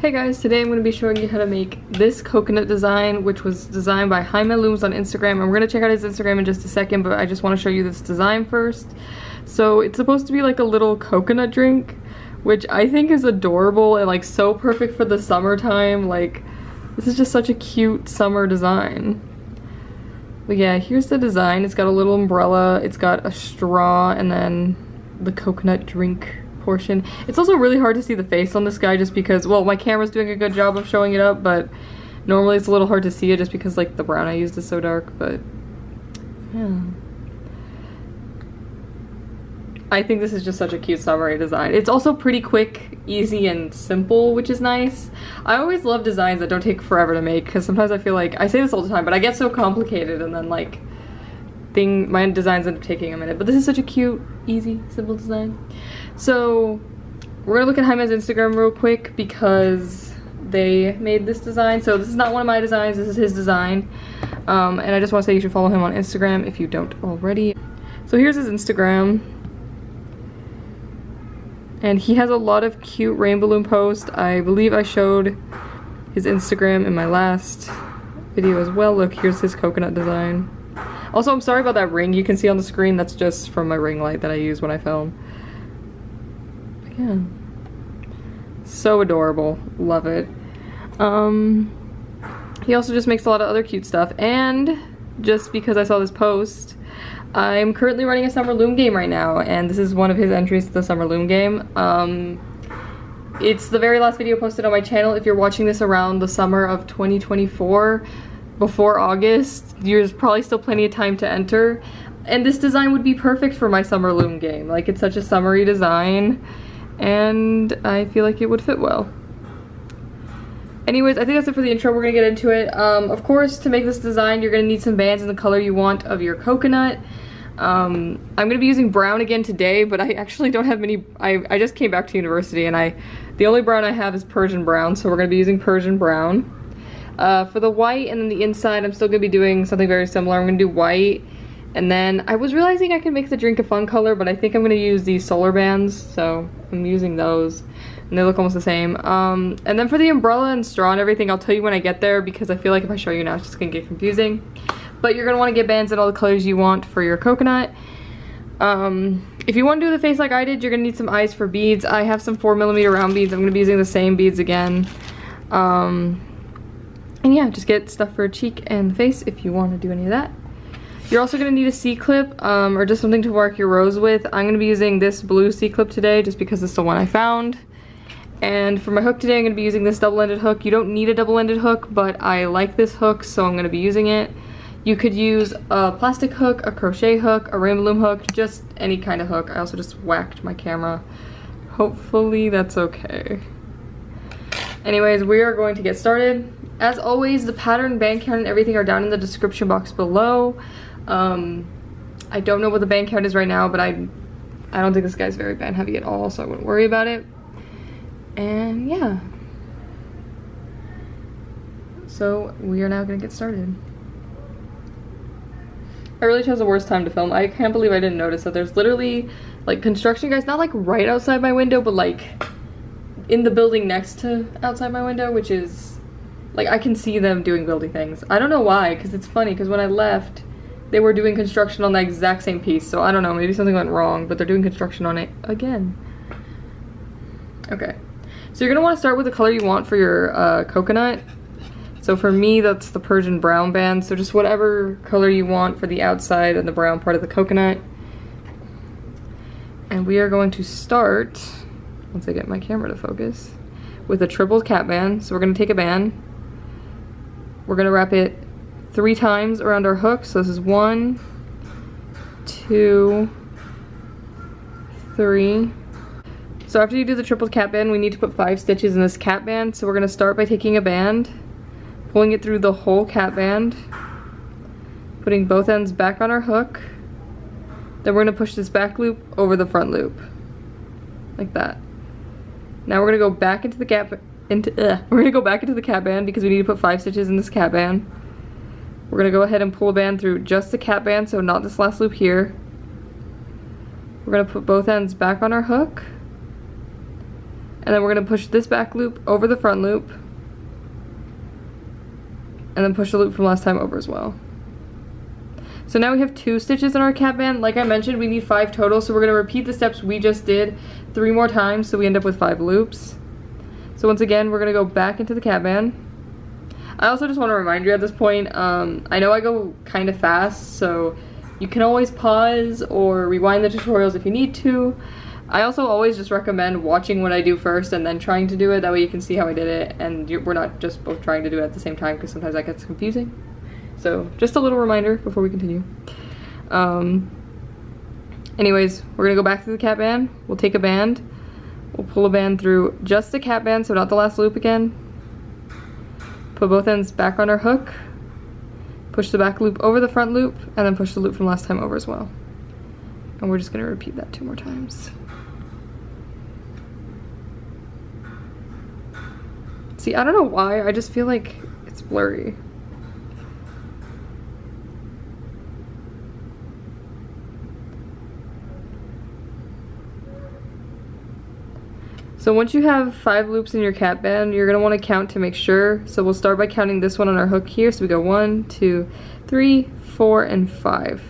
Hey guys, today I'm going to be showing you how to make this coconut design, which was designed by Rainbowloom on Instagram, and we're going to check out his Instagram in just a second, but I just want to show you this design first. So it's supposed to be like a little coconut drink, which I think is adorable and like so perfect for the summertime. Like, this is just such a cute summer design. But yeah, here's the design. It's got a little umbrella, it's got a straw, and then the coconut drink portion. It's also really hard to see the face on this guy just because, well, my camera's doing a good job of showing it up, but normally it's a little hard to see it just because like the brown I used is so dark. But yeah, I think this is just such a cute summery design. It's also pretty quick, easy, and simple, which is nice. I always love designs that don't take forever to make because sometimes I feel like, I say this all the time, but I get so complicated and then like my designs end up taking a minute. But this is such a cute, easy, simple design. So we're gonna look at Jaime's Instagram real quick because they made this design. So this is not one of my designs, this is his design. And I just want to say you should follow him on Instagram if you don't already. So here's his Instagram. And he has a lot of cute Rainbowloom posts. I believe I showed his Instagram in my last video as well. Look, here's his coconut design. Also, I'm sorry about that ring you can see on the screen. That's just from my ring light that I use when I film. But yeah. So adorable. Love it. He also just makes a lot of other cute stuff. And just because I saw this post, I'm currently running a summer loom game right now. And this is one of his entries to the summer loom game. It's the very last video posted on my channel. If you're watching this around the summer of 2024, before August, there's probably still plenty of time to enter, and this design would be perfect for my summer loom game. Like, it's such a summery design and I feel like it would fit well. Anyways, I think that's it for the intro. We're gonna get into it. Of course, to make this design you're gonna need some bands in the color you want of your coconut. I'm gonna be using brown again today, but I actually don't have many. I just came back to university and the only brown I have is Persian brown, so we're gonna be using Persian brown. For the white and then the inside, I'm still going to be doing something very similar. I'm going to do white, and then I was realizing I could make the drink a fun color, but I think I'm going to use these solar bands, so I'm using those, and they look almost the same. And then for the umbrella and straw and everything, I'll tell you when I get there, because I feel like if I show you now, it's just going to get confusing. But you're going to want to get bands in all the colors you want for your coconut. If you want to do the face like I did, you're going to need some eyes for beads. I have some 4mm round beads. I'm going to be using the same beads again. And yeah, just get stuff for a cheek and the face if you want to do any of that. You're also going to need a C-clip, or just something to mark your rose with. I'm going to be using this blue C-clip today just because it's the one I found. And for my hook today, I'm going to be using this double-ended hook. You don't need a double-ended hook, but I like this hook, so I'm going to be using it. You could use a plastic hook, a crochet hook, a Rainbowloom hook, just any kind of hook. I also just whacked my camera. Hopefully that's okay. Anyways, we are going to get started. As always, the pattern, band count, and everything are down in the description box below. I don't know what the band count is right now, but I don't think this guy's very band heavy at all, so I wouldn't worry about it. And yeah. So we are now gonna get started. I really chose the worst time to film. I can't believe I didn't notice that there's literally like construction guys, not like right outside my window, but like in the building next to outside my window, which is like, I can see them doing building things. I don't know why, because it's funny, because when I left, they were doing construction on the exact same piece. So I don't know, maybe something went wrong, but they're doing construction on it again. Okay, so you're gonna want to start with the color you want for your coconut. So for me, that's the Persian brown band. So just whatever color you want for the outside and the brown part of the coconut. And we are going to start, once I get my camera to focus, with a triple cap band. So we're gonna take a band. We're gonna wrap it 3 times around our hook. So this is 1, 2, 3. So after you do the triple cap band, we need to put 5 stitches in this cap band. So we're gonna start by taking a band, pulling it through the whole cap band, putting both ends back on our hook. Then we're gonna push this back loop over the front loop, like that. Now we're gonna go back into the cap band because we need to put 5 stitches in this cap band. We're gonna go ahead and pull a band through just the cap band, so not this last loop here. We're gonna put both ends back on our hook. And then we're going to push this back loop over the front loop. And then push the loop from last time over as well. So now we have 2 stitches in our cap band. Like I mentioned, we need 5 total, so we're going to repeat the steps we just did 3 more times, so we end up with 5 loops. So once again, we're going to go back into the cap band. I also just want to remind you at this point, I know I go kind of fast, so you can always pause or rewind the tutorials if you need to. I also always just recommend watching what I do first and then trying to do it. That way you can see how I did it, and we're not just both trying to do it at the same time, because sometimes that gets confusing. So just a little reminder before we continue. Anyways, we're gonna go back to the cap band. We'll take a band. We'll pull a band through just the cap band, so not the last loop again. Put both ends back on our hook. Push the back loop over the front loop, and then push the loop from last time over as well. And we're just gonna repeat that 2 more times. See, I don't know why, I just feel like it's blurry. So once you have 5 loops in your cap band, you're going to want to count to make sure. So we'll start by counting this one on our hook here. So we go 1, 2, 3, 4, and 5.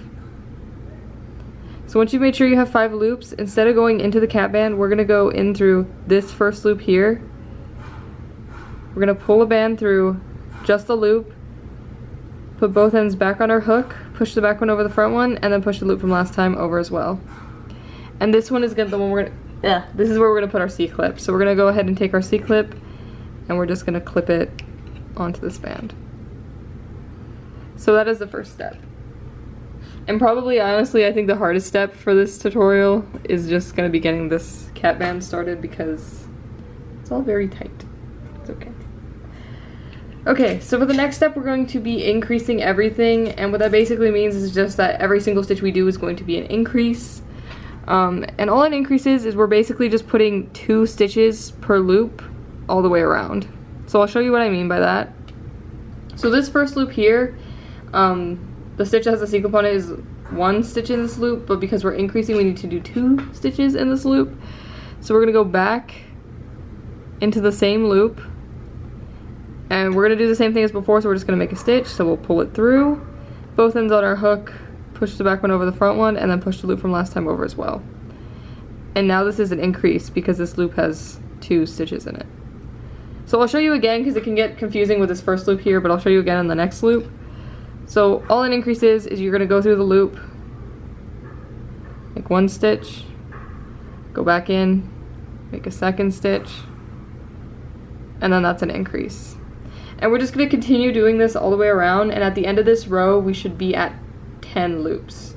So once you've made sure you have 5 loops, instead of going into the cap band, we're going to go in through this first loop here. We're going to pull a band through just the loop, put both ends back on our hook, push the back one over the front one, and then push the loop from last time over as well. And this one is the one we're going to... Yeah, this is where we're going to put our C-clip. So we're going to go ahead and take our C-clip, and we're just going to clip it onto this band. So that is the first step. And probably, honestly, I think the hardest step for this tutorial is just going to be getting this cap band started, because it's all very tight. It's okay. Okay, so for the next step, we're going to be increasing everything, and what that basically means is just that every single stitch we do is going to be an increase. And all it increases is we're basically just putting 2 stitches per loop all the way around. So I'll show you what I mean by that. So this first loop here, the stitch that has the C-clip on it is 1 stitch in this loop, but because we're increasing, we need to do 2 stitches in this loop. So we're gonna go back into the same loop, and we're gonna do the same thing as before, so we're just gonna make a stitch. So we'll pull it through, both ends on our hook, push the back one over the front one, and then push the loop from last time over as well. And now this is an increase because this loop has 2 stitches in it. So I'll show you again because it can get confusing with this first loop here, but I'll show you again in the next loop. So all an increase is you're going to go through the loop, make 1 stitch, go back in, make a 2nd stitch, and then that's an increase. And we're just going to continue doing this all the way around, and at the end of this row we should be at 10 loops.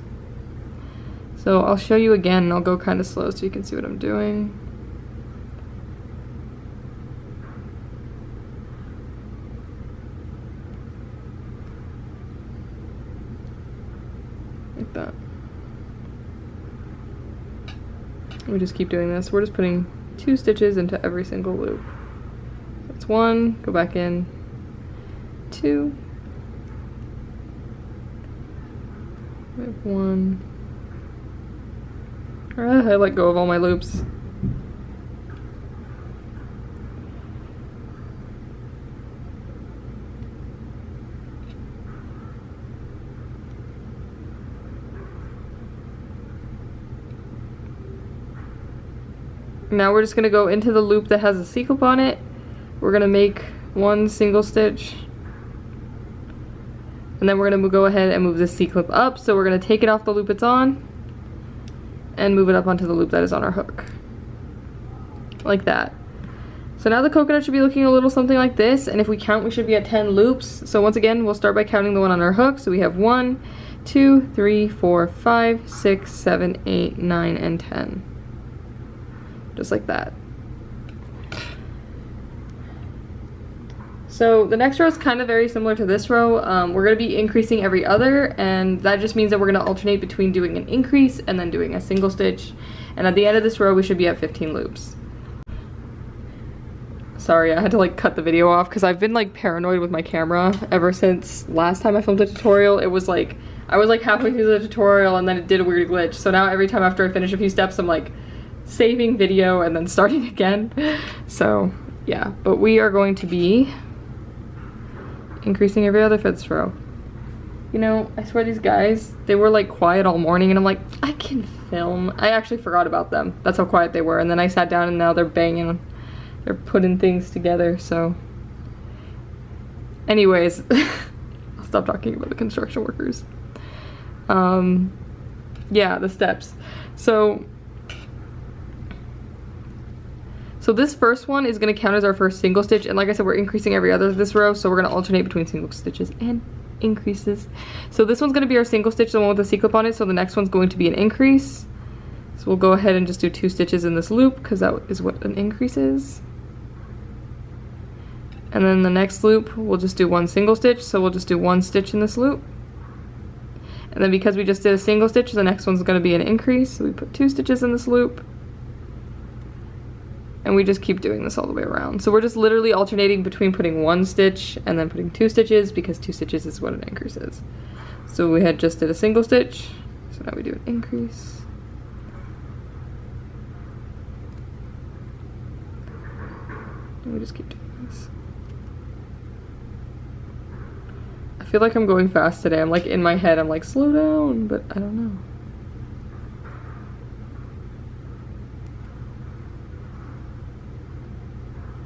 So I'll show you again, and I'll go kind of slow so you can see what I'm doing. Like that. We just keep doing this. We're just putting 2 stitches into every single loop. That's 1, go back in, 2, we have 1. I let go of all my loops. Now we're just going to go into the loop that has a C-clip on it. We're going to make 1 single stitch. And then we're going to go ahead and move this C-clip up. So we're going to take it off the loop it's on and move it up onto the loop that is on our hook. Like that. So now the coconut should be looking a little something like this, and if we count we should be at 10 loops. So once again we'll start by counting the one on our hook. So we have 1, 2, 3, 4, 5, 6, 7, 8, 9, and 10. Just like that. So the next row is kind of very similar to this row. We're going to be increasing every other, and that just means that we're going to alternate between doing an increase and then doing a single stitch. And at the end of this row we should be at 15 loops. Sorry, I had to like cut the video off because I've been like paranoid with my camera ever since last time I filmed a tutorial. It was like, I was like halfway through the tutorial and then it did a weird glitch. So now every time after I finish a few steps I'm like, saving video and then starting again. So yeah, but we are going to be increasing every other 5th row. You know, I swear these guys, they were like quiet all morning and I'm like, I can film. I actually forgot about them. That's how quiet they were. And then I sat down and now they're banging. They're putting things together, so. Anyways, I'll stop talking about the construction workers. Yeah, the steps. So this first one is gonna count as our first single stitch. And like I said, we're increasing every other this row. So we're gonna alternate between single stitches and increases. So this one's going to be our single stitch, the one with the C-clip on it, so the next one's going to be an increase. So we'll go ahead and just do 2 stitches in this loop because that is what an increase is. And then the next loop we'll just do 1 single stitch, so we'll just do 1 stitch in this loop. And then because we just did a single stitch, the next one's going to be an increase, so we put 2 stitches in this loop. And we just keep doing this all the way around. So we're just literally alternating between putting 1 stitch and then putting 2 stitches because 2 stitches is what an increase is. So we had just did a single stitch, so now we do an increase. And we just keep doing this. I feel like I'm going fast today. I'm like in my head, I'm like slow down, but I don't know.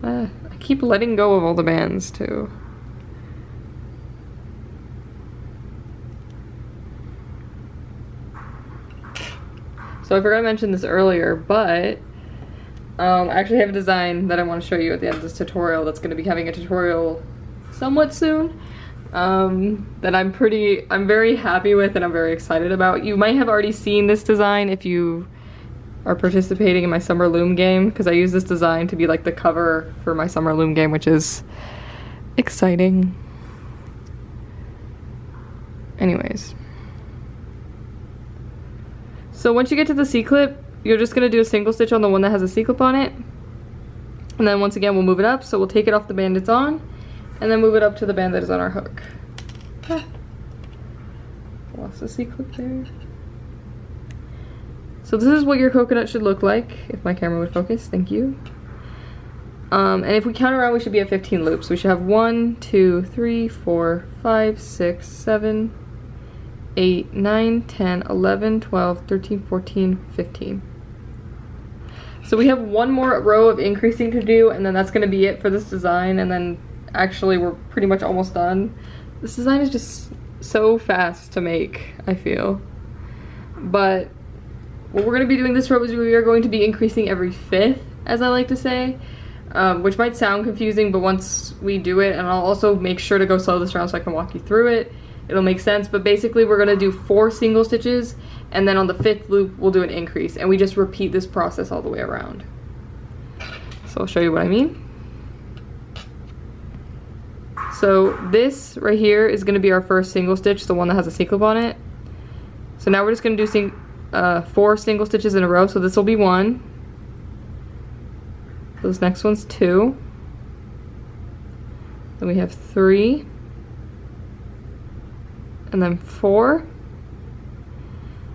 I keep letting go of all the bands too. So I forgot to mention this earlier, but I actually have a design that I want to show you at the end of this tutorial that's going to be having a tutorial somewhat soon that I'm very happy with and I'm very excited about. You might have already seen this design if you are participating in my summer loom game, because I use this design to be like the cover for my summer loom game, which is exciting. Anyways, so once you get to the C-clip, you're just going to do a single stitch on the one that has a C-clip on it, and then once again we'll move it up, so we'll take it off the band it's on and then move it up to the band that is on our hook. Lost the C-clip there. So this is what your coconut should look like, if my camera would focus, thank you. And if we count around, we should be at 15 loops. We should have 1, 2, 3, 4, 5, 6, 7, 8, 9, 10, 11, 12, 13, 14, 15. So we have 1 more row of increasing to do, and then that's going to be it for this design, and then actually we're pretty much almost done. This design is just so fast to make, I feel. But what we're going to be doing this row is we are going to be increasing every 5th, as I like to say, which might sound confusing, but once we do it, and I'll also make sure to go slow this round so I can walk you through it, it'll make sense. But basically we're going to do 4 single stitches, and then on the 5th loop we'll do an increase, and we just repeat this process all the way around. So I'll show you what I mean. So this right here is going to be our first single stitch, the one that has a C-clip on it. So now we're just going to do 4 single stitches in a row. So this will be 1. This next one's 2. Then we have 3. And then 4.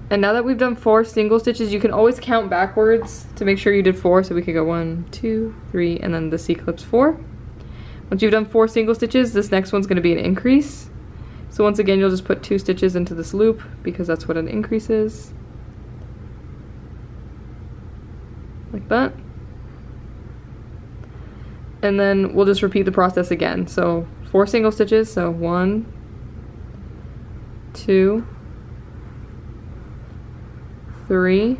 And now that we've done 4 single stitches, you can always count backwards to make sure you did 4. So we could go 1, 2, 3, and then the C-clip's 4. Once you've done 4 single stitches, this next one's going to be an increase. So once again, you'll just put 2 stitches into this loop because that's what an increase is. Like that. And then we'll just repeat the process again. So 4 single stitches, so 1, 2, 3,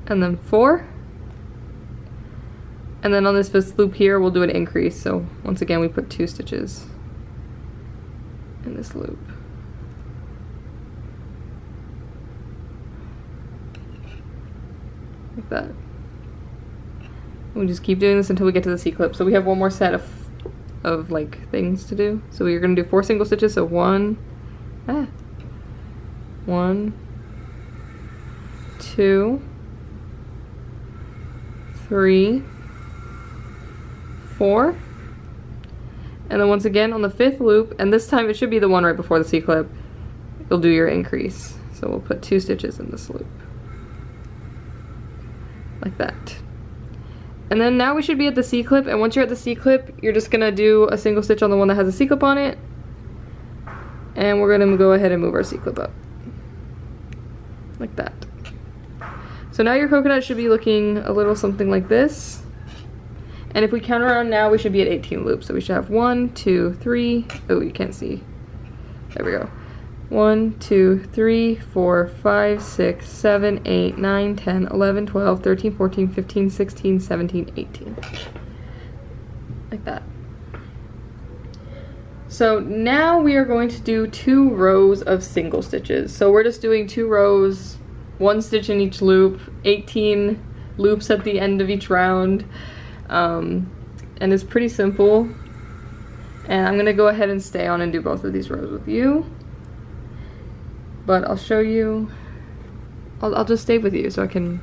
and then 4. And then on this 5th loop here, we'll do an increase. So once again, we put 2 stitches in this loop. Like that. We just keep doing this until we get to the C-clip. So we have 1 more set of like things to do. So we're gonna do 4 single stitches. So 1, 2, 3, 4, and then once again on the 5th loop, and this time it should be the one right before the C-clip, you'll do your increase. So we'll put 2 stitches in this loop. Like that. And then now we should be at the C-clip, and once you're at the C-clip, you're just gonna do a single stitch on the one that has a C-clip on it. And we're gonna go ahead and move our C-clip up. Like that. So now your coconut should be looking a little something like this. And if we count around now, we should be at 18 loops. So we should have 1, 2, 3. Oh, you can't see. There we go. 1, 2, 3, 4, 5, 6, 7, 8, 9, 10, 11, 12, 13, 14, 15, 16, 17, 18. Like that. So now we are going to do 2 rows of single stitches. So we're just doing 2 rows, 1 stitch in each loop, 18 loops at the end of each round. And it's pretty simple. And I'm gonna go ahead and stay on and do both of these rows with you. But I'll show you, I'll just stay with you so I can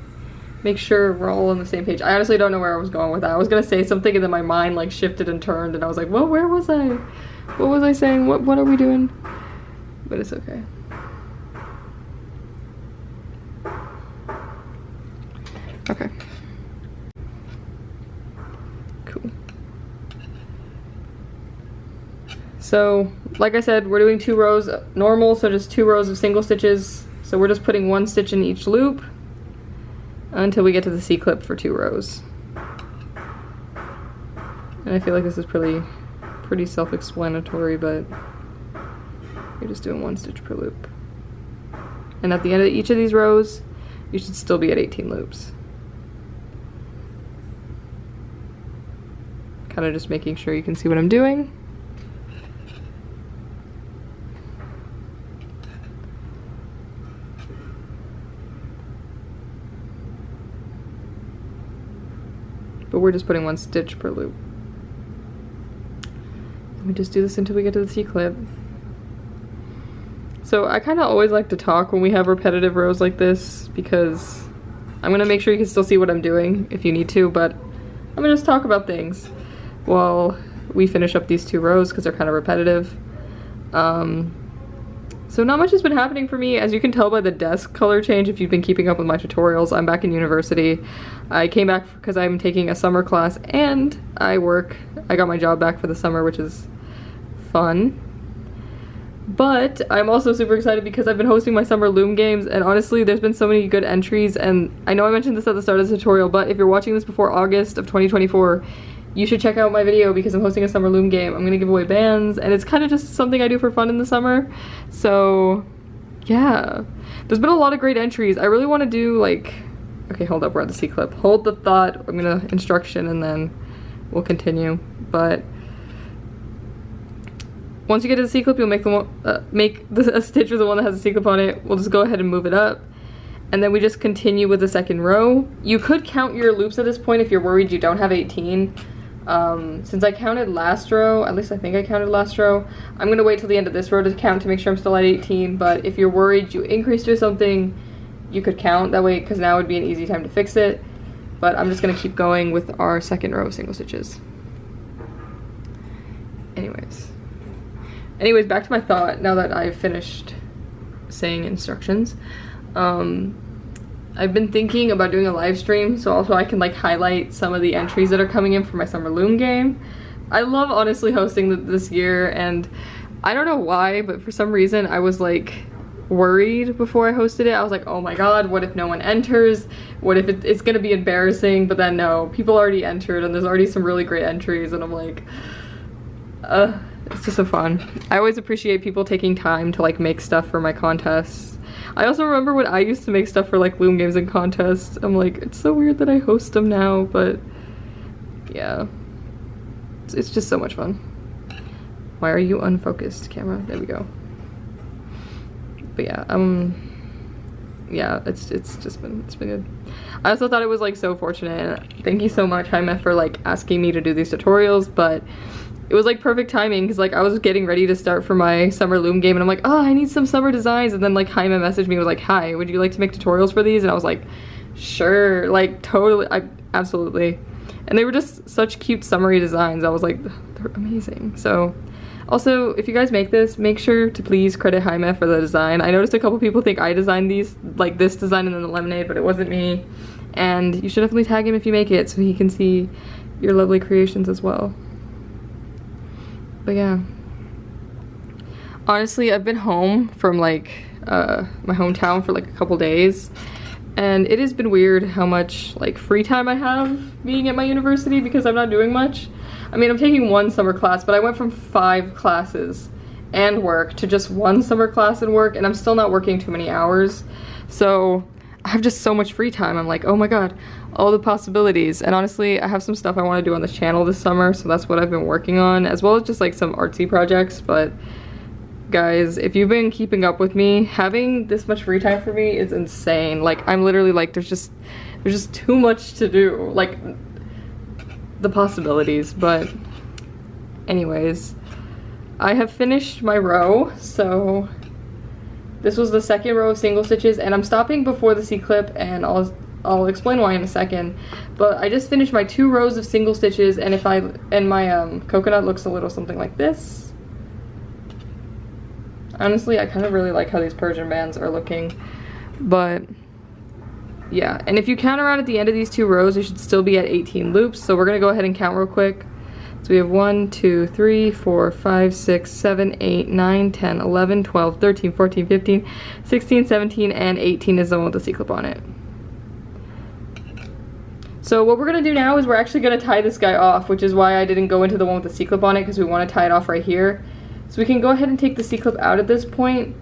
make sure we're all on the same page. I honestly don't know where I was going with that. I was gonna say something and then my mind like shifted and turned and I was like, well, where was I? What was I saying? What are we doing? But it's okay. Okay. Cool. So, like I said, we're doing 2 rows normal, so just 2 rows of single stitches. So we're just putting 1 stitch in each loop until we get to the C-clip for 2 rows. And I feel like this is pretty self-explanatory, but you're just doing 1 stitch per loop. And at the end of each of these rows, you should still be at 18 loops. Kind of just making sure you can see what I'm doing. But we're just putting 1 stitch per loop. And we just do this until we get to the C-clip. So I kind of always like to talk when we have repetitive rows like this because I'm going to make sure you can still see what I'm doing if you need to, but I'm going to just talk about things while we finish up these 2 rows because they're kind of repetitive. So not much has been happening for me. As you can tell by the desk color change, if you've been keeping up with my tutorials, I'm back in university. I came back because I'm taking a summer class and I got my job back for the summer, which is fun. But I'm also super excited because I've been hosting my summer loom games, and honestly there's been so many good entries, and I know I mentioned this at the start of the tutorial, but if you're watching this before August of 2024, you should check out my video because I'm hosting a summer loom game. I'm gonna give away bands, and it's kind of just something I do for fun in the summer. So yeah, there's been a lot of great entries. I really want to do like, okay, hold up, we're at the C-clip. Hold the thought, I'm gonna instruction and then we'll continue. But once you get to the C-clip, you'll make a stitch with the one that has a C-clip on it. We'll just go ahead and move it up. And then we just continue with the second row. You could count your loops at this point if you're worried you don't have 18. Since I counted last row, at least I think I counted last row, I'm gonna wait till the end of this row to count to make sure I'm still at 18, but if you're worried you increased or something, you could count that way because now would be an easy time to fix it. But I'm just gonna keep going with our second row of single stitches. Anyways, back to my thought now that I've finished saying instructions. I've been thinking about doing a live stream, so also I can like highlight some of the entries that are coming in for my summer loom game. I love honestly hosting this year, and I don't know why, but for some reason I was like worried before I hosted it. I was like, oh my god, what if no one enters? What if it's gonna be embarrassing? But then no, people already entered and there's already some really great entries, and I'm like, it's just so fun. I always appreciate people taking time to like make stuff for my contests. I also remember when I used to make stuff for like loom games and contests. I'm like, it's so weird that I host them now, but yeah, it's just so much fun. Why are you unfocused, camera? There we go. But yeah, it's been good. I also thought it was like so fortunate. Thank you so much, Jaime, for like asking me to do these tutorials, but it was like perfect timing because like I was getting ready to start for my summer loom game and I'm like, oh, I need some summer designs, and then like Jaime messaged me and was like, hi, would you like to make tutorials for these? And I was like, sure, like totally, absolutely. And they were just such cute summery designs. I was like, they're amazing. So Also, if you guys make this, make sure to please credit Jaime for the design. I noticed a couple people think I designed these, like this design and then the lemonade, but it wasn't me. And you should definitely tag him if you make it so he can see your lovely creations as well. But yeah. Honestly, I've been home from like my hometown for like a couple days, and it has been weird how much like free time I have being at my university because I'm not doing much. I mean, I'm taking one summer class, but I went from 5 classes and work to just 1 summer class and work, and I'm still not working too many hours. So I have just so much free time. I'm like, oh my god, all the possibilities. And honestly, I have some stuff I want to do on this channel this summer, so that's what I've been working on, as well as just like some artsy projects. But guys, if you've been keeping up with me, having this much free time for me is insane. Like, I'm literally like, there's just too much to do. Like, the possibilities. But anyways, I have finished my row, so this was the 2nd row of single stitches, and I'm stopping before the C-clip, and I'll explain why in a second. But I just finished my 2 rows of single stitches, and my coconut looks a little something like this. Honestly, I kind of really like how these Persian bands are looking, but yeah. And if you count around at the end of these 2 rows, you should still be at 18 loops. So we're gonna go ahead and count real quick. So we have 1, 2, 3, 4, 5, 6, 7, 8, 9, 10, 11, 12, 13, 14, 15, 16, 17, and 18 is the one with the C-clip on it. So what we're gonna do now is we're actually gonna tie this guy off, which is why I didn't go into the one with the C-clip on it, because we want to tie it off right here. So we can go ahead and take the C-clip out at this point,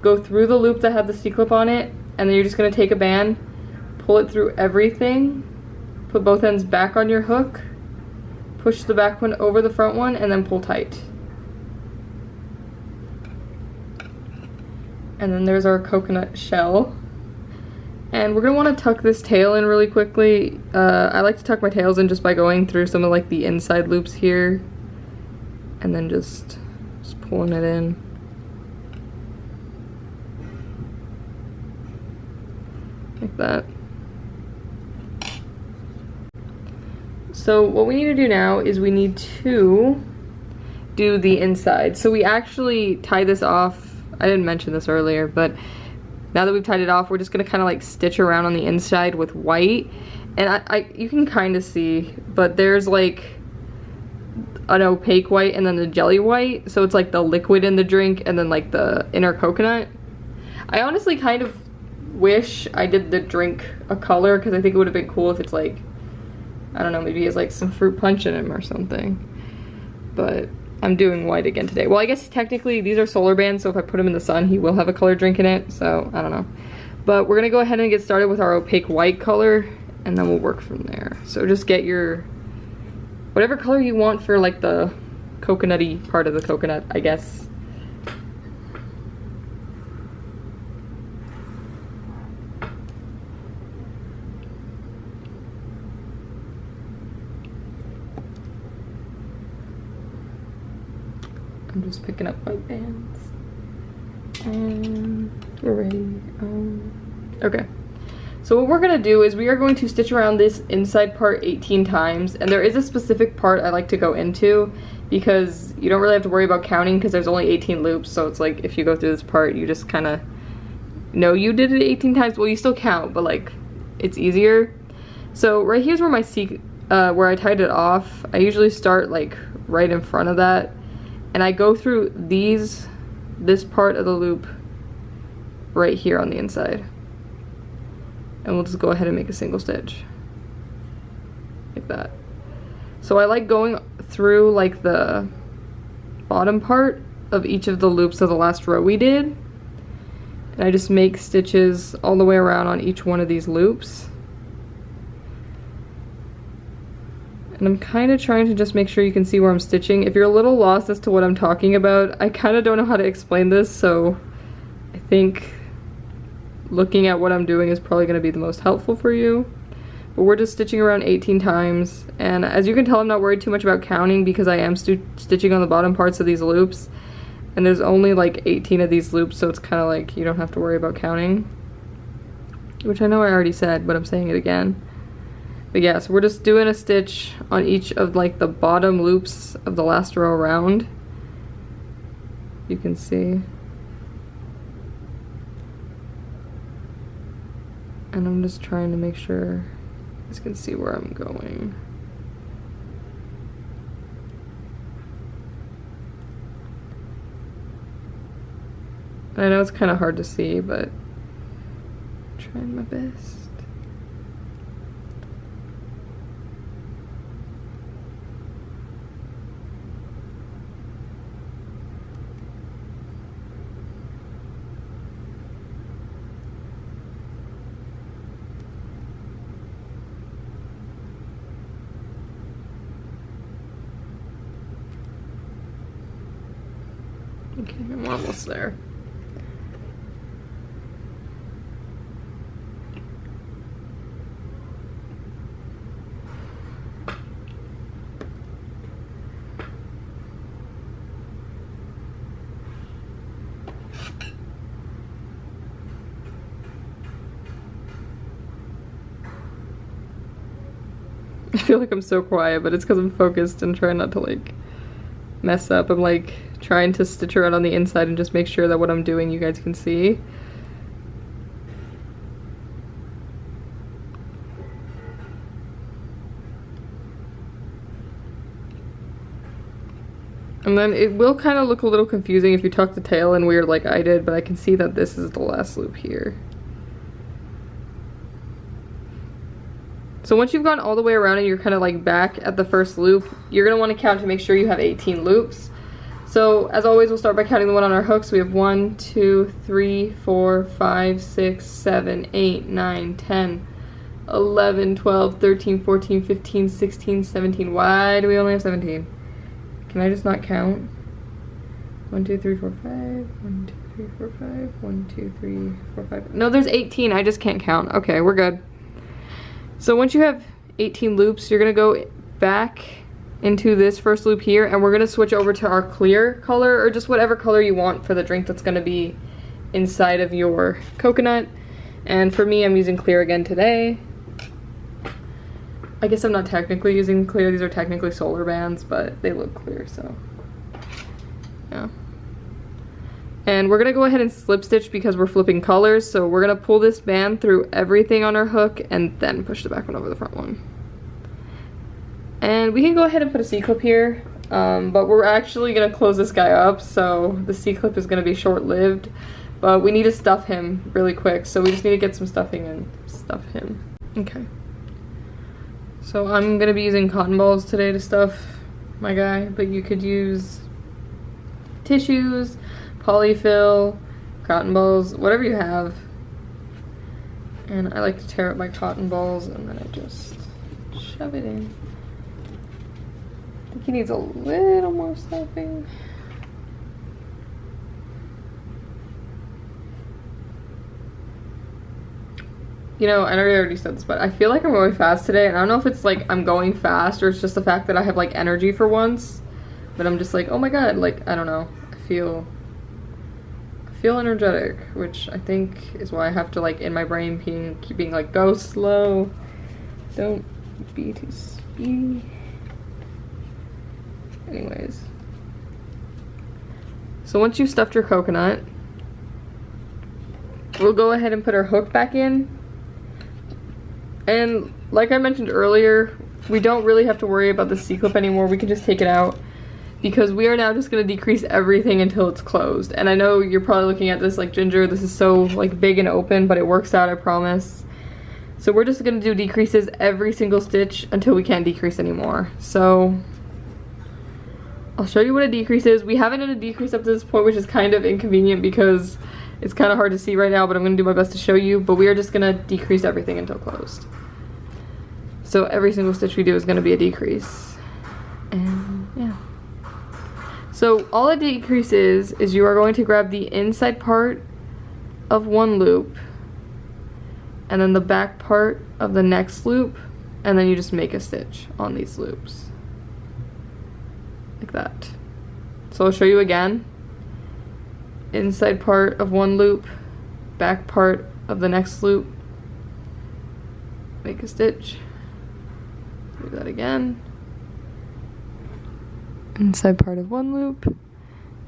go through the loop that had the C-clip on it, and then you're just going to take a band, pull it through everything, put both ends back on your hook, push the back one over the front one, and then pull tight. And then there's our coconut shell. And we're going to want to tuck this tail in really quickly. I like to tuck my tails in just by going through some of like the inside loops here, and then just pulling it in. Like that. So what we need to do now is we need to do the inside. So we actually tie this off. I didn't mention this earlier, but now that we've tied it off, we're just gonna kind of like stitch around on the inside with white. And you can kind of see, but there's like an opaque white and then the jelly white, so it's like the liquid in the drink and then like the inner coconut. I honestly kind of wish I did the drink a color, because I think it would have been cool if it's like, I don't know, maybe it's like some fruit punch in him or something. But I'm doing white again today. Well, I guess technically these are solar bands, so if I put him in the sun, he will have a colored drink in it, so I don't know. But we're gonna go ahead and get started with our opaque white color, and then we'll work from there. So just get your whatever color you want for like the coconutty part of the coconut, I guess. I'm just picking up white bands. And we're ready. Okay. So what we're gonna do is we are going to stitch around this inside part 18 times, and there is a specific part I like to go into because you don't really have to worry about counting because there's only 18 loops, so it's like if you go through this part you just kind of know you did it 18 times. Well, you still count, but like it's easier. So right here's where my where I tied it off. I usually start like right in front of that, and I go through this part of the loop right here on the inside. And we'll just go ahead and make a single stitch like that. So I like going through like the bottom part of each of the loops of the last row we did, and I just make stitches all the way around on each one of these loops. And I'm kind of trying to just make sure you can see where I'm stitching. If you're a little lost as to what I'm talking about, I kind of don't know how to explain this, so I think looking at what I'm doing is probably going to be the most helpful for you. But we're just stitching around 18 times, and as you can tell, I'm not worried too much about counting because I am stitching on the bottom parts of these loops, and there's only like 18 of these loops, so it's kind of like you don't have to worry about counting, which I know I already said, but I'm saying it again. But yeah, so we're just doing a stitch on each of like the bottom loops of the last row around, you can see. And I'm just trying to make sure you guys can see where I'm going. I know it's kind of hard to see, but I'm trying my best. Okay, I'm almost there. I feel like I'm so quiet, but it's because I'm focused and trying not to like mess up. I'm like trying to stitch her out on the inside and just make sure that what I'm doing you guys can see. And then it will kind of look a little confusing if you tuck the tail in weird like I did, but I can see that this is the last loop here. So once you've gone all the way around and you're kind of like back at the first loop, you're going to want to count to make sure you have 18 loops. So as always, we'll start by counting the one on our hook. So we have 1, 2, 3, 4, 5, 6, 7, 8, 9, 10, 11, 12, 13, 14, 15, 16, 17. Why do we only have 17? Can I just not count? 1, 2, 3, 4, 5. 1, 2, 3, 4, 5. 1, 2, 3, 4, 5. No, there's 18. I just can't count. Okay, we're good. So once you have 18 loops, you're gonna go back into this first loop here, and we're gonna switch over to our clear color, or just whatever color you want for the drink that's gonna be inside of your coconut. And for me, I'm using clear again today. I guess I'm not technically using clear, these are technically solar bands, but they look clear, so yeah. And we're gonna go ahead and slip stitch because we're flipping colors, so we're gonna pull this band through everything on our hook and then push the back one over the front one. And we can go ahead and put a C-clip here, but we're actually gonna close this guy up, so the C-clip is gonna be short-lived, but we need to stuff him really quick, so we just need to get some stuffing and stuff him. Okay. So I'm gonna be using cotton balls today to stuff my guy, but you could use tissues, polyfill, cotton balls, whatever you have. And I like to tear up my cotton balls and then I just shove it in. I think he needs a little more stuffing. You know, I know I already said this, but I feel like I'm going fast today, and I don't know if it's like I'm going fast or it's just the fact that I have like energy for once, but I'm just like, oh my god, like, I don't know, I feel energetic, which I think is why I have to like in my brain keep being like, go slow, don't be too speedy. Anyways, so once you've stuffed your coconut, we'll go ahead and put our hook back in. And like I mentioned earlier, we don't really have to worry about the C-clip anymore. We can just take it out because we are now just going to decrease everything until it's closed. And I know you're probably looking at this like, Ginger, this is so like big and open, but it works out, I promise. So we're just going to do decreases every single stitch until we can't decrease anymore. So I'll show you what a decrease is. We haven't done a decrease up to this point, which is kind of inconvenient because it's kind of hard to see right now, but I'm going to do my best to show you. But we are just going to decrease everything until closed. So every single stitch we do is going to be a decrease. And yeah. So all a decrease is you are going to grab the inside part of one loop and then the back part of the next loop, and then you just make a stitch on these loops. Like that. So I'll show you again. Inside part of one loop, back part of the next loop, make a stitch, do that again, inside part of one loop,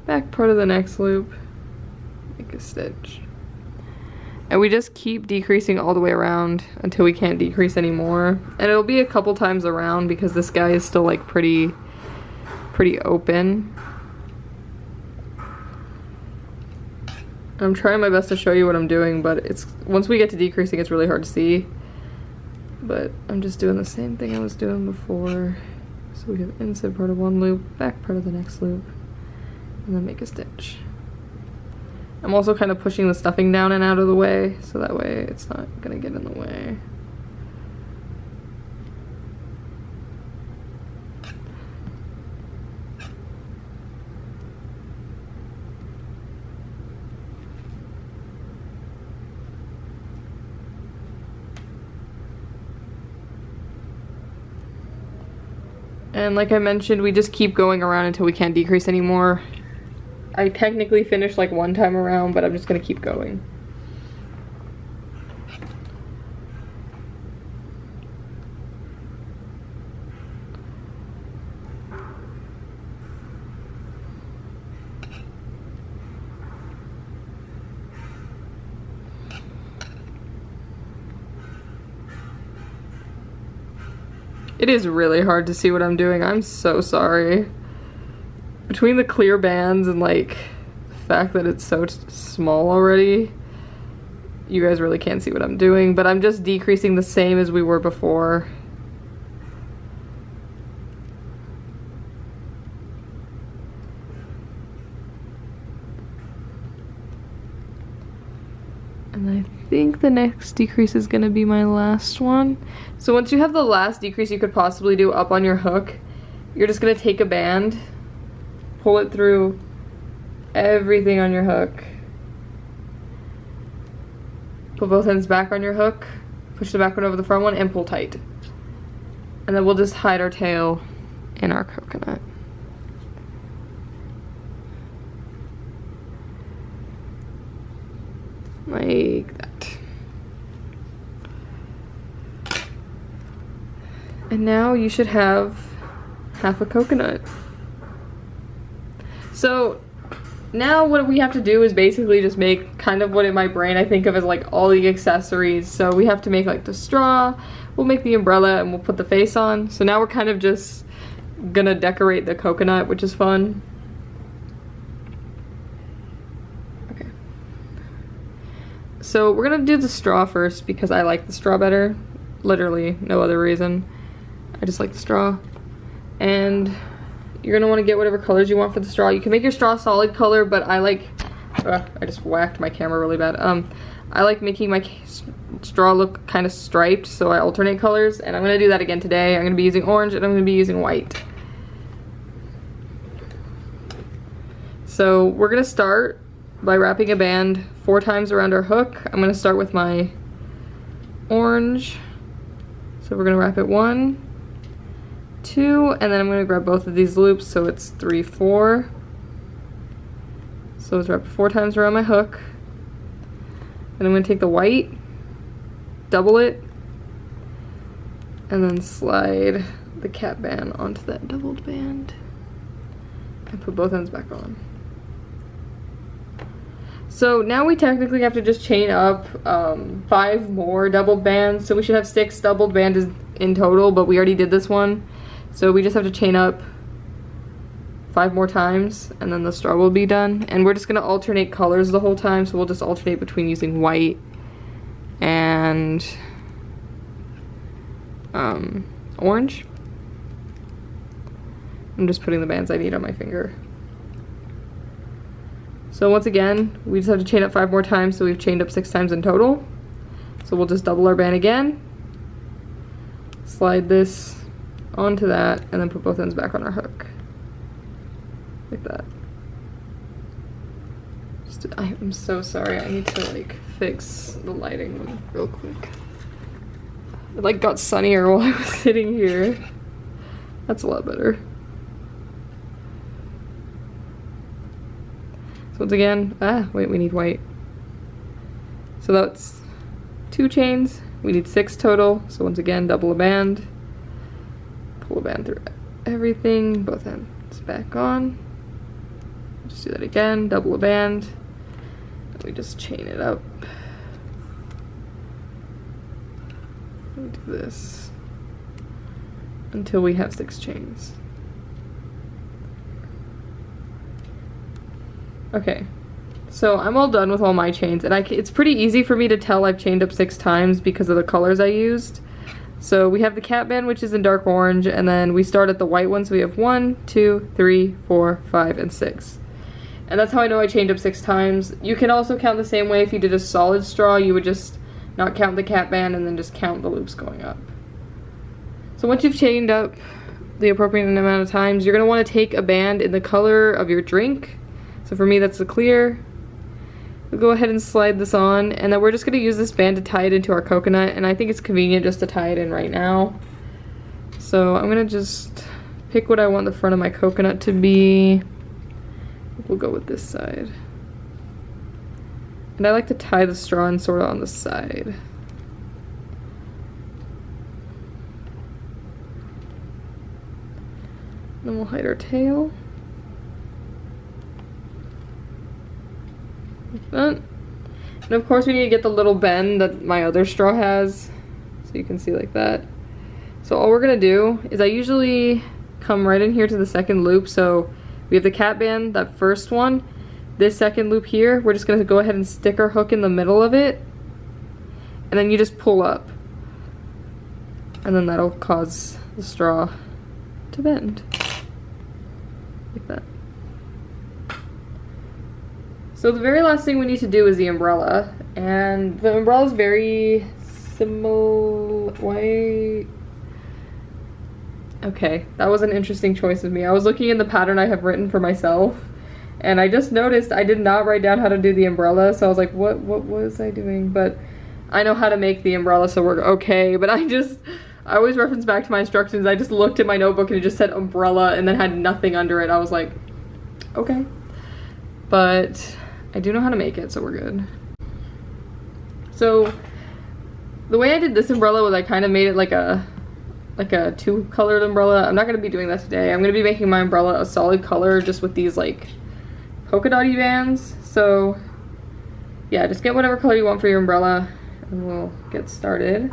back part of the next loop, make a stitch. And we just keep decreasing all the way around until we can't decrease anymore. And it'll be a couple times around because this guy is still like pretty open. I'm trying my best to show you what I'm doing, but it's once we get to decreasing, it's really hard to see. But I'm just doing the same thing I was doing before. So we have inside part of one loop, back part of the next loop, and then make a stitch. I'm also kind of pushing the stuffing down and out of the way, so that way it's not gonna get in the way. And like I mentioned, we just keep going around until we can't decrease anymore. I technically finished like one time around, but I'm just gonna keep going. It is really hard to see what I'm doing. I'm so sorry. Between the clear bands and like the fact that it's so small already, you guys really can't see what I'm doing, but I'm just decreasing the same as we were before. And I think the next decrease is gonna be my last one. So once you have the last decrease you could possibly do up on your hook, you're just gonna take a band, pull it through everything on your hook, put both ends back on your hook, push the back one over the front one, and pull tight. And then we'll just hide our tail in our coconut. Like that. And now you should have half a coconut. So now what we have to do is basically just make kind of what in my brain I think of as like all the accessories. So we have to make like the straw, we'll make the umbrella, and we'll put the face on. So now we're kind of just gonna decorate the coconut, which is fun. Okay. So we're gonna do the straw first because I like the straw better. Literally no other reason. I just like the straw. And you're gonna want to get whatever colors you want for the straw. You can make your straw solid color, but I like, I just whacked my camera really bad. I like making my straw look kind of striped, so I alternate colors, and I'm gonna do that again today. I'm gonna be using orange and I'm gonna be using white. So we're gonna start by wrapping a band 4 times around our hook. I'm gonna start with my orange. So we're gonna wrap it 1, 2, and then I'm going to grab both of these loops, so it's 3, 4. So let's wrap 4 times around my hook. And I'm going to take the white, double it, and then slide the cap band onto that doubled band and put both ends back on. So now we technically have to just chain up 5 more doubled bands, so we should have 6 doubled bands in total, but we already did this one. So we just have to chain up 5 more times and then the straw will be done. And we're just gonna alternate colors the whole time, so we'll just alternate between using white and orange. I'm just putting the bands I need on my finger. So once again, we just have to chain up 5 more times, so we've chained up 6 times in total. So we'll just double our band again, slide this onto that, and then put both ends back on our hook. Like that. I'm so sorry, I need to like fix the lighting real quick. It like got sunnier while I was sitting here. That's a lot better. So once again, wait, we need white. So that's 2 chains, we need 6 total. So once again, double a band. Pull a band through everything, both ends back on. Just do that again, double a band, and we just chain it up. We do this until we have 6 chains. Okay, so I'm all done with all my chains, and it's pretty easy for me to tell I've chained up 6 times because of the colors I used. So we have the cat band, which is in dark orange, and then we start at the white one, so we have 1, 2, 3, 4, 5, and 6. And that's how I know I chained up 6 times. You can also count the same way if you did a solid straw. You would just not count the cat band and then just count the loops going up. So once you've chained up the appropriate amount of times, you're going to want to take a band in the color of your drink. So for me, that's the clear. We'll go ahead and slide this on, and then we're just going to use this band to tie it into our coconut, and I think it's convenient just to tie it in right now. So I'm going to just pick what I want the front of my coconut to be. We'll go with this side. And I like to tie the straw in sort of on the side. Then we'll hide our tail. Like that. And of course we need to get the little bend that my other straw has. So you can see like that. So all we're gonna do is I usually come right in here to the second loop. So we have the cat band, that first one. This second loop here, we're just gonna go ahead and stick our hook in the middle of it. And then you just pull up. And then that'll cause the straw to bend. Like that. So the very last thing we need to do is the umbrella, and the umbrella is very similar. Why? Okay, that was an interesting choice of me. I was looking in the pattern I have written for myself, and I just noticed I did not write down how to do the umbrella, so I was like, what was I doing? But I know how to make the umbrella, so we're okay. But I always reference back to my instructions. I just looked at my notebook and it just said umbrella and then had nothing under it. I was like, okay. But I do know how to make it, so we're good. So the way I did this umbrella was I kind of made it like a 2-colored umbrella. I'm not going to be doing that today. I'm going to be making my umbrella a solid color just with these like polka dotty bands. So yeah, just get whatever color you want for your umbrella and we'll get started.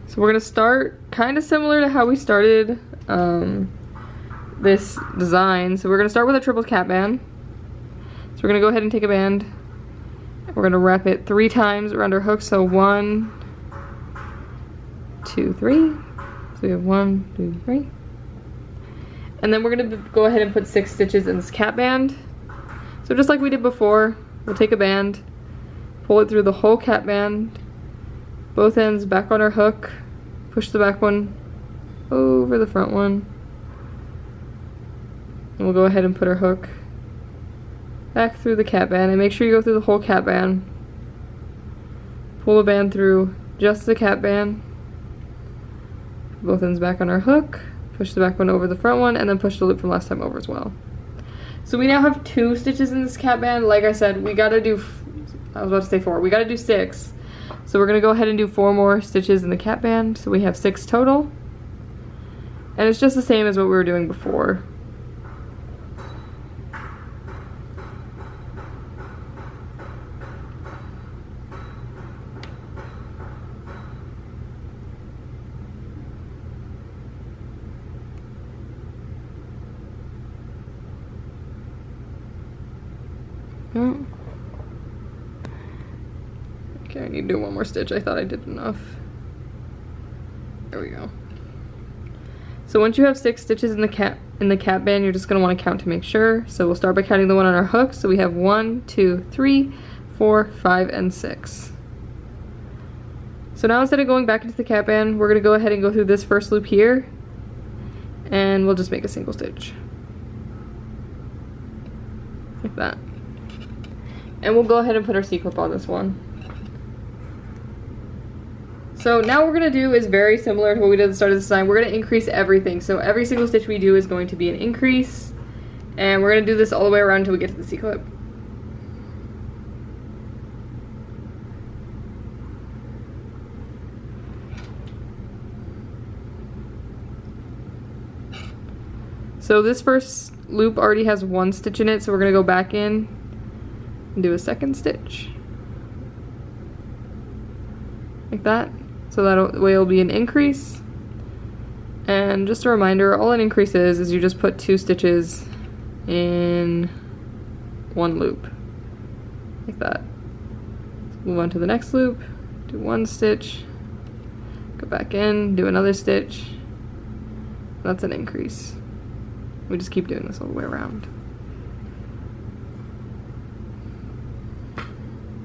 So we're going to start kind of similar to how we started this design. So we're going to start with a triple cat band. So we're going to go ahead and take a band. We're going to wrap it 3 times around our hook. So 1, 2, 3. So we have 1, 2, 3. And then we're going to go ahead and put 6 stitches in this cat band. So just like we did before, we'll take a band, pull it through the whole cat band, both ends back on our hook, push the back one over the front one. And we'll go ahead and put our hook back through the cat band, and make sure you go through the whole cat band. Pull the band through just the cat band. Both ends back on our hook, push the back one over the front one, and then push the loop from last time over as well. So we now have 2 stitches in this cat band. Like I said, we gotta do, I was about to say 4, we gotta do 6. So we're gonna go ahead and do 4 more stitches in the cat band, so we have 6 total. And it's just the same as what we were doing before. Oh. Okay, I need to do 1 more stitch. I thought I did enough. There we go. So once you have 6 stitches in the cat band, you're just going to want to count to make sure. So we'll start by counting the one on our hook. So we have 1, 2, 3, 4, 5, and 6. So now instead of going back into the cat band, we're going to go ahead and go through this first loop here, and we'll just make a single stitch. Like that. And we'll go ahead and put our C-clip on this one. So now what we're going to do is very similar to what we did at the start of this design. We're going to increase everything. So every single stitch we do is going to be an increase. And we're going to do this all the way around until we get to the C-clip. So this first loop already has 1 stitch in it, so we're gonna go back in and do a second stitch. Like that. So that way it'll be an increase. And just a reminder, all an increase is you just put 2 stitches in 1 loop. Like that. Move on to the next loop, do 1 stitch, go back in, do another stitch. That's an increase. We just keep doing this all the way around.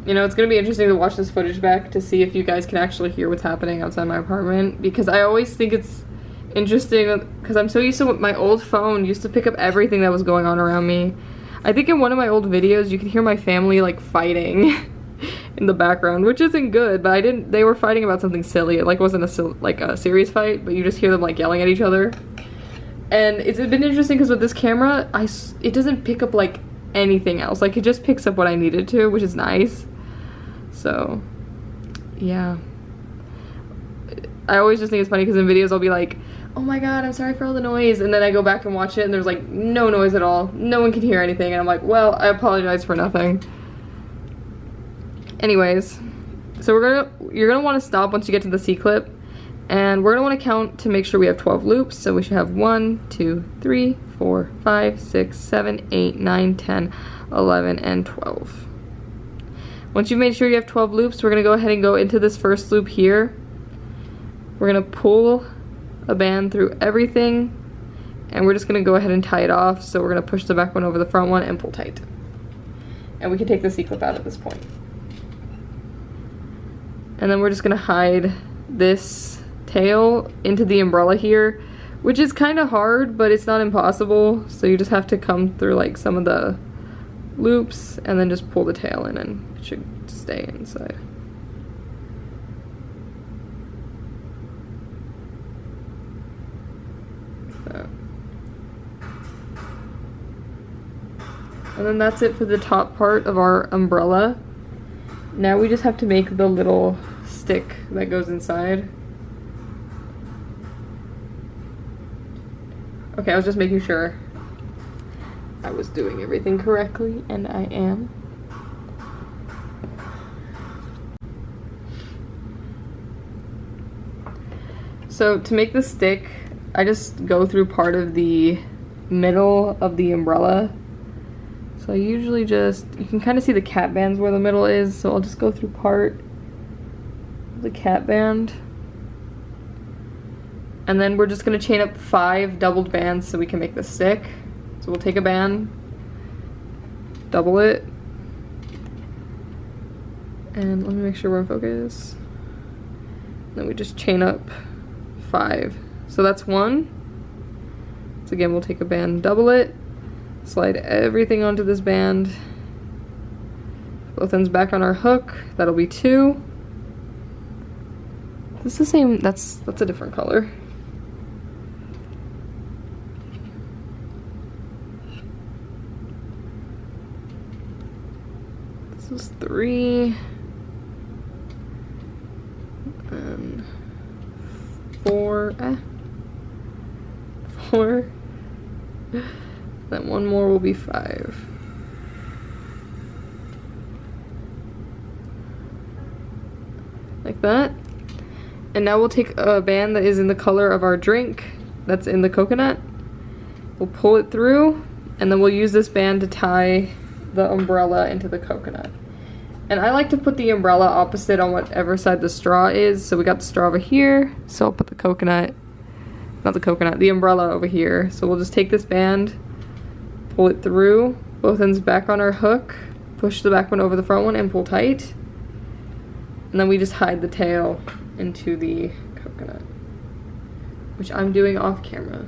You know, it's gonna be interesting to watch this footage back to see if you guys can actually hear what's happening outside my apartment, because I always think it's interesting because I'm so used to what my old phone used to pick up everything that was going on around me. I think in one of my old videos you could hear my family like fighting in the background, which isn't good, but they were fighting about something silly. It like wasn't a serious fight, but you just hear them like yelling at each other. And it's been interesting because with this camera, it doesn't pick up like anything else. Like it just picks up what I need it to, which is nice. So yeah, I always just think it's funny because in videos I'll be like, oh my god, I'm sorry for all the noise, and then I go back and watch it and there's like no noise at all, no one can hear anything, and I'm like, well, I apologize for nothing. Anyways, so you're gonna want to stop once you get to the C-clip, and we're gonna want to count to make sure we have 12 loops. So we should have 1, 2, 3, 4, 5, 6, 7, 8, 9, 10, 11, and 12. Once you've made sure you have 12 loops, we're gonna go ahead and go into this first loop here. We're gonna pull a band through everything, and we're just gonna go ahead and tie it off. So we're gonna push the back one over the front one and pull tight. And we can take the C-clip out at this point. And then we're just gonna hide this tail into the umbrella here, which is kind of hard, but it's not impossible. So you just have to come through like some of the loops and then just pull the tail in, and it should stay inside. And then that's it for the top part of our umbrella. Now we just have to make the little stick that goes inside. Okay, I was just making sure I was doing everything correctly, and I am. So to make the stick, I just go through part of the middle of the umbrella. So I usually you can kind of see the cat bands where the middle is, so I'll just go through part of the cat band. And then we're just gonna chain up 5 doubled bands so we can make the stick. So we'll take a band, double it, and let me make sure we're in focus. Then we just chain up 5. So that's 1. So again, we'll take a band, double it, slide everything onto this band, both ends back on our hook. That'll be 2. This is the same, that's a different color. This is 3. And 4. 4. Then one more will be 5. Like that. And now we'll take a band that is in the color of our drink, that's in the coconut. We'll pull it through, and then we'll use this band to tie the umbrella into the coconut. And I like to put the umbrella opposite on whatever side the straw is. So we got the straw over here, so I'll put the coconut, not the coconut, the umbrella over here. So we'll just take this band, pull it through, both ends back on our hook, push the back one over the front one and pull tight. And then we just hide the tail into the coconut, which I'm doing off camera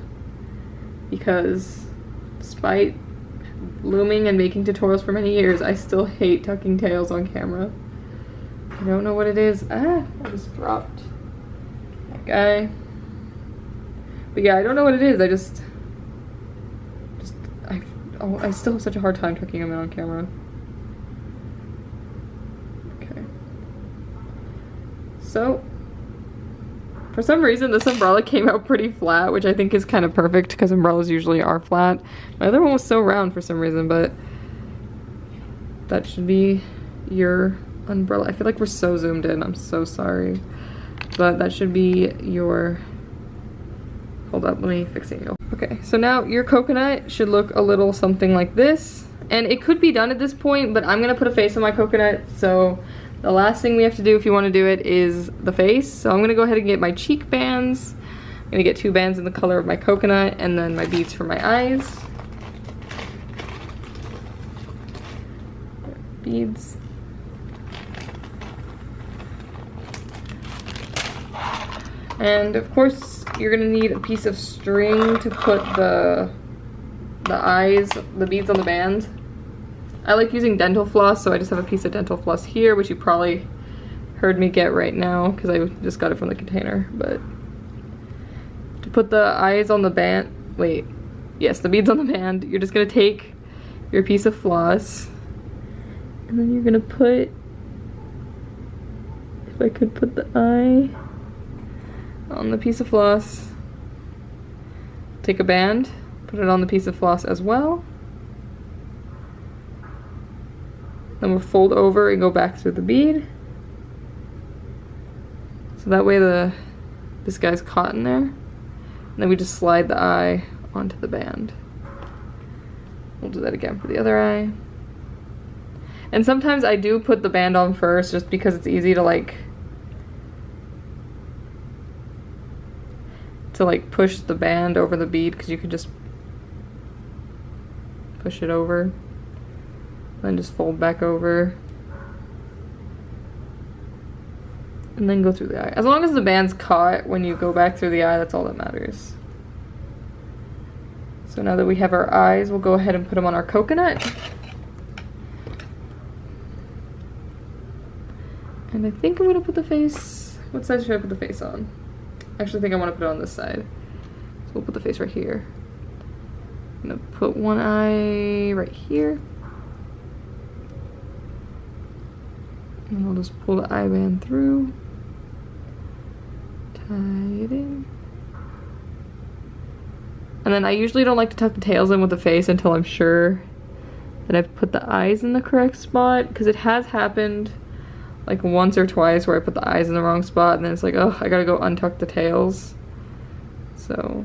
because despite looming and making tutorials for many years, I still hate tucking tails on camera. I don't know what it is. I just dropped that guy. But yeah, I don't know what it is. I still have such a hard time tucking them in on camera. Okay. So For some reason, this umbrella came out pretty flat, which I think is kind of perfect because umbrellas usually are flat. My other one was so round for some reason, but that should be your umbrella. I feel like we're so zoomed in. I'm so sorry. But that should be your... Hold up, let me fix it. Okay, so now your coconut should look a little something like this. And it could be done at this point, but I'm gonna put a face on my coconut, so the last thing we have to do if you want to do it is the face. So I'm gonna go ahead and get my cheek bands. I'm gonna get 2 bands in the color of my coconut, and then my beads for my eyes. Beads. And of course, you're gonna need a piece of string to put the eyes, the beads on the band. I like using dental floss, so I just have a piece of dental floss here, which you probably heard me get right now because I just got it from the container. But to put the eyes on the band, wait, yes, the beads on the band, you're just gonna take your piece of floss, and then you're gonna put, if I could put the eye on the piece of floss, take a band, put it on the piece of floss as well. Then we'll fold over and go back through the bead. So that way this guy's caught in there. And then we just slide the eye onto the band. We'll do that again for the other eye. And sometimes I do put the band on first just because it's easy to like push the band over the bead, because you can just push it over. Then just fold back over. And then go through the eye. As long as the band's caught when you go back through the eye, that's all that matters. So now that we have our eyes, we'll go ahead and put them on our coconut. And I think I'm gonna put the face, what side should I put the face on? I actually think I wanna put it on this side. So we'll put the face right here. I'm gonna put one eye right here. And we'll just pull the eye band through, tie it in. And then I usually don't like to tuck the tails in with the face until I'm sure that I've put the eyes in the correct spot, because it has happened like once or twice where I put the eyes in the wrong spot and then it's like, oh, I gotta go untuck the tails. So,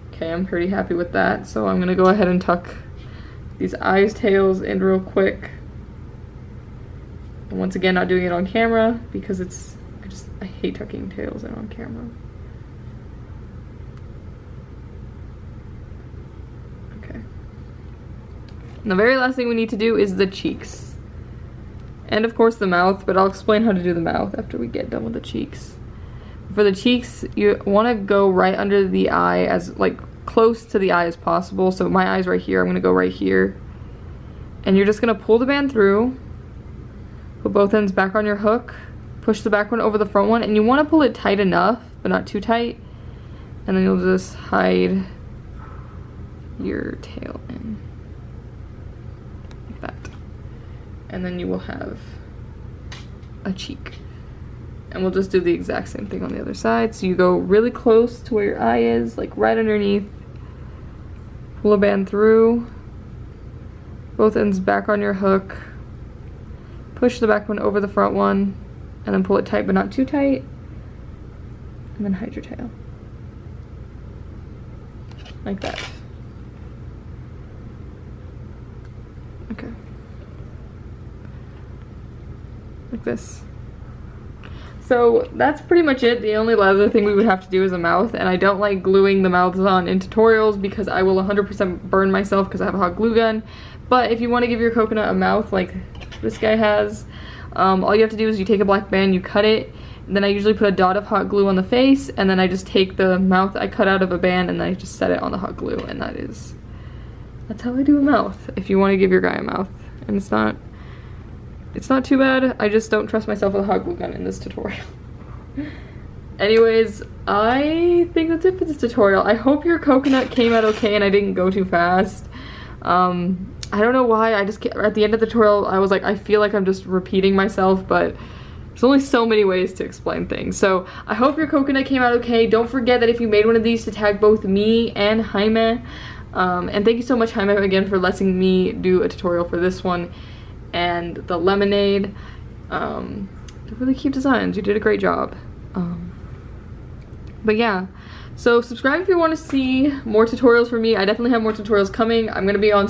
okay, I'm pretty happy with that. So I'm gonna go ahead and tuck these eyes tails in real quick. And once again, not doing it on camera because I hate tucking tails in on camera. Okay. And the very last thing we need to do is the cheeks. And of course the mouth, but I'll explain how to do the mouth after we get done with the cheeks. For the cheeks, you want to go right under the eye, as like close to the eye as possible. So my eye's right here, I'm going to go right here. And you're just going to pull the band through. Put both ends back on your hook, push the back one over the front one, and you want to pull it tight enough, but not too tight. And then you'll just hide your tail in, like that. And then you will have a cheek. And we'll just do the exact same thing on the other side. So you go really close to where your eye is, like right underneath. Pull a band through, both ends back on your hook. Push the back one over the front one, and then pull it tight but not too tight, and then hide your tail. Like that. Okay. Like this. So that's pretty much it. The only other thing we would have to do is a mouth, and I don't like gluing the mouths on in tutorials because I will 100% burn myself because I have a hot glue gun. But if you want to give your coconut a mouth like this guy has, all you have to do is you take a black band, you cut it, and then I usually put a dot of hot glue on the face, and then I just take the mouth I cut out of a band and then I just set it on the hot glue, and that's how I do a mouth if you want to give your guy a mouth. And it's not too bad. I just don't trust myself with a hot glue gun in this tutorial. Anyways, I think that's it for this tutorial. I hope your coconut came out okay and I didn't go too fast. I don't know why, at the end of the tutorial, I was like, I feel like I'm just repeating myself, but there's only so many ways to explain things. So I hope your coconut came out okay. Don't forget that if you made one of these to tag both me and Jaime. And thank you so much, Jaime, again for letting me do a tutorial for this one and the lemonade. They're really cute designs. You did a great job. But yeah, so subscribe if you want to see more tutorials from me. I definitely have more tutorials coming. I'm gonna be on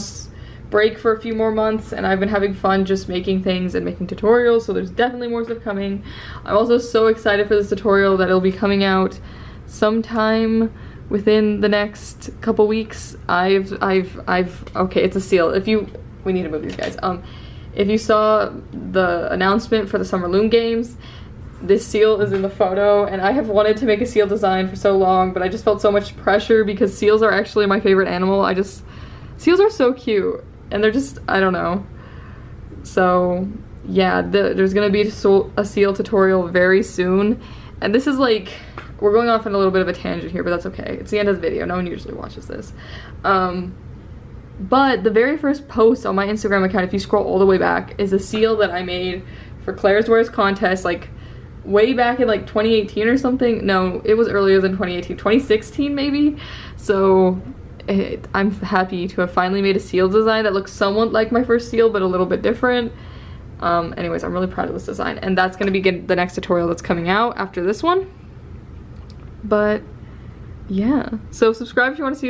break for a few more months, and I've been having fun just making things and making tutorials, so there's definitely more stuff coming. I'm also so excited for this tutorial that it'll be coming out sometime within the next couple weeks. Okay, it's a seal. We need to move these guys. If you saw the announcement for the Summer Loom Games, this seal is in the photo, and I have wanted to make a seal design for so long, but I just felt so much pressure because seals are actually my favorite animal. Seals are so cute, and they're just, I don't know. So yeah, there's gonna be a seal tutorial very soon, and this is like, we're going off on a little bit of a tangent here, but that's okay. It's the end of the video. No one usually watches this. But the very first post on my Instagram account, if you scroll all the way back, is a seal that I made for Claire's Wears contest, like way back in like 2018 or something. No, it was earlier than 2018, 2016 maybe. So I'm happy to have finally made a seal design that looks somewhat like my first seal, but a little bit different. Anyways, I'm really proud of this design, and that's gonna be the next tutorial that's coming out after this one. But yeah, so subscribe if you want to see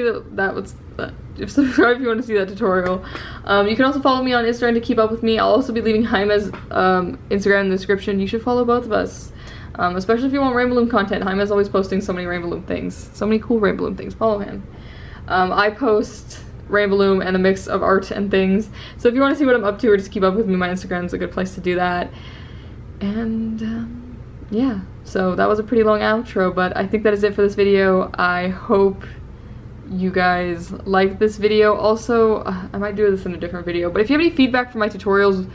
subscribe if you want to see that tutorial. You can also follow me on Instagram to keep up with me. I'll also be leaving Jaime's Instagram in the description. You should follow both of us, especially if you want Rainbowloom content. Jaime's always posting so many Rainbowloom things, so many cool Rainbowloom things. Follow him. I post Rainbowloom and a mix of art and things, so if you want to see what I'm up to or just keep up with me, my Instagram's a good place to do that. And yeah, so that was a pretty long outro, but I think that is it for this video. I hope you guys liked this video. Also, I might do this in a different video, but if you have any feedback for my tutorials,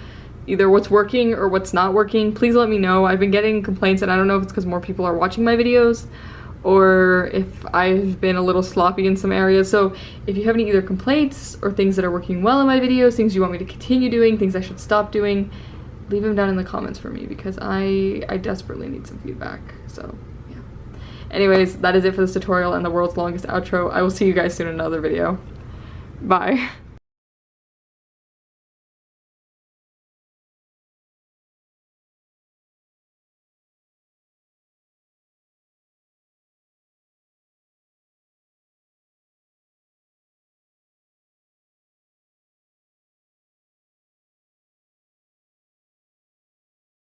either what's working or what's not working, please let me know. I've been getting complaints, and I don't know if it's because more people are watching my videos or if I've been a little sloppy in some areas. So if you have any either complaints or things that are working well in my videos, things you want me to continue doing, things I should stop doing, leave them down in the comments for me, because I desperately need some feedback. So yeah. Anyways, that is it for this tutorial and the world's longest outro. I will see you guys soon in another video. Bye.